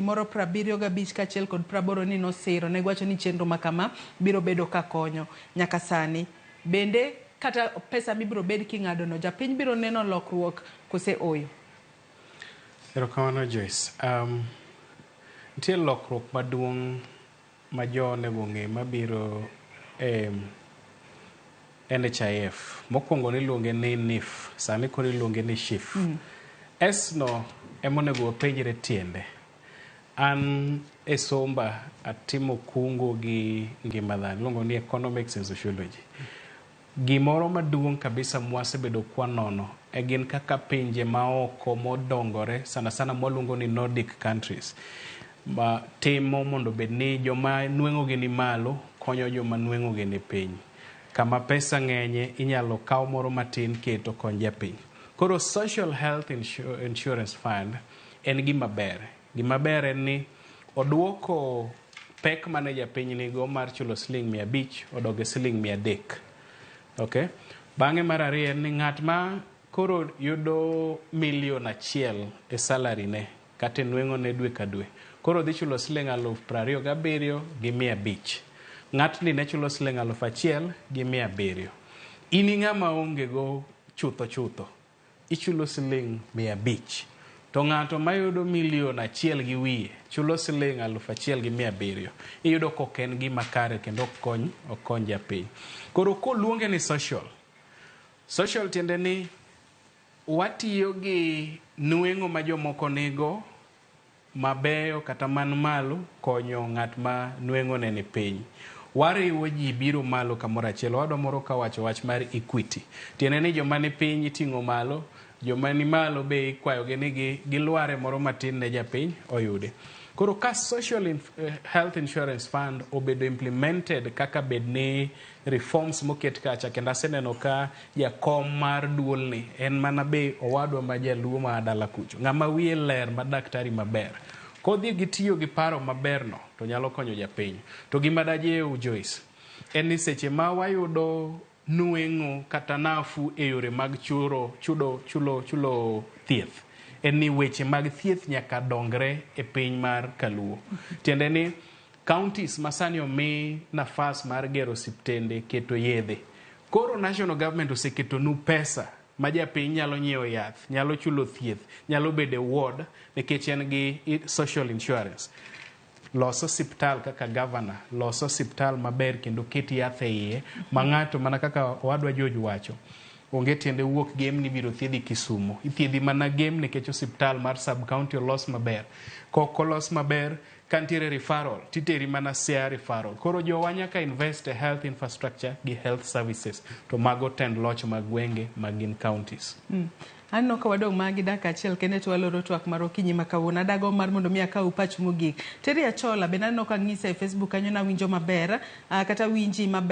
moro 75 kachiel kod 80 ni nosiro ne gwacho ni chenro makama biro bedo ka konyo nyaka sani. Bende kata pesa mibiro bed king'ado no japiny biro neno lokruok kose oyo. Erokamano Joyce. Nitie lokruok maduong' ma jo onego ng'e mabiro SHIF. Mokwongo niluonge ni NIF, sani koro iluonge ni SHIF. S no emonego wapenjre tiende. An e somba atimo kungo gi ngima dhano, iluongo ni economics and sociology. Gimoro maduong' kabisa mwasebedo kwa nono e gin kaka pinje maoko modongore sana sana mwaluongo ni Nordic countries ma timo mondo bed ni joma nweng'ogi ni malo konyo joma nweng'ogi ni piny. Kama pesa ng'enye inyalo kaw moro matin keto kony japiny. Koro Social Health Insurance Fund en gima ber. Gima ber en ni oduoko pek mane japiny nigo mar chulo $500 odoge $300. Okay? Bang'e mar ariyo en ni ng'at ma koro yudo $1,000,000 e salary ne kata nweng'o ne dwe ka dwe. Koro dhi chulo $27,500. Ng'atni ne chulo $1,000,700. In ng'ama onge go chutho. Ichulo $500. To ng'ato mayudo $1,000,000 gi wiye chulo $1,700. Iyudo koken gima kare kendo okony japiny. Koro koluonge ni social tiende ni watiyo gi nweng'o ma jomoko nigo mabeyo kata man malo konyo ng'at ma nweng'o ne ni piny. Wariwo ji biro malo kamoro achiel. Wadwa moro kawacho wach mar equity. Tiende ni joma ni piny iting'o malo, joma ni malo be ikwayogi ni gilware moro matin ne japiny oyude. Koro ka Social Health Insurance Fund obedo implemented kaka bed ni reforms moket kacha, kendo aseneno ka jakom mar duolni en mana be owadwa ma jaluo ma dala kucho, ng'ama wiye ler ma daktari maber. Kodhi gitiyo gi paro maberno to nyalo konyo japiny. To gima dajeu Joyce en ni seche ma wayudo nweng'o kata nafu e yore mag chulo thieth, en ni weche mag thieth nyaka dongre e piny mar Kaluo. Tiende ni counties masani omi nafas mar gero siptende keto yedhe. Koro national government oseketo nu pesa ma japiny nyalo nyiewo yath, nyalo chulo thieth, nyalo bede ward nikech en gi social insurance. Loso siptal kaka governor, loso siptal maber kendo ket yath e iye ma ng'ato mana kaka wadwa George wacho. Onge tiende wuok game ni biro thiedhi Kisumu. Ithiedhi mana game nikech osiptal mar sub county olos maber. Kolos maber kantiere referral, titeri mana SHARE referral. Koro jowa nyaka invest e health infrastructure gi health services to mago tend loch mag gwenge magin counties. Anno ka wadong' magi dak achiel kende to waloro twak mar okinyi ma kawuono. Adago mar mondo mi akaw pach mogik. Teri Achola be naneno ka ng'isa e Facebook kanyo na winjo maber kata winji maber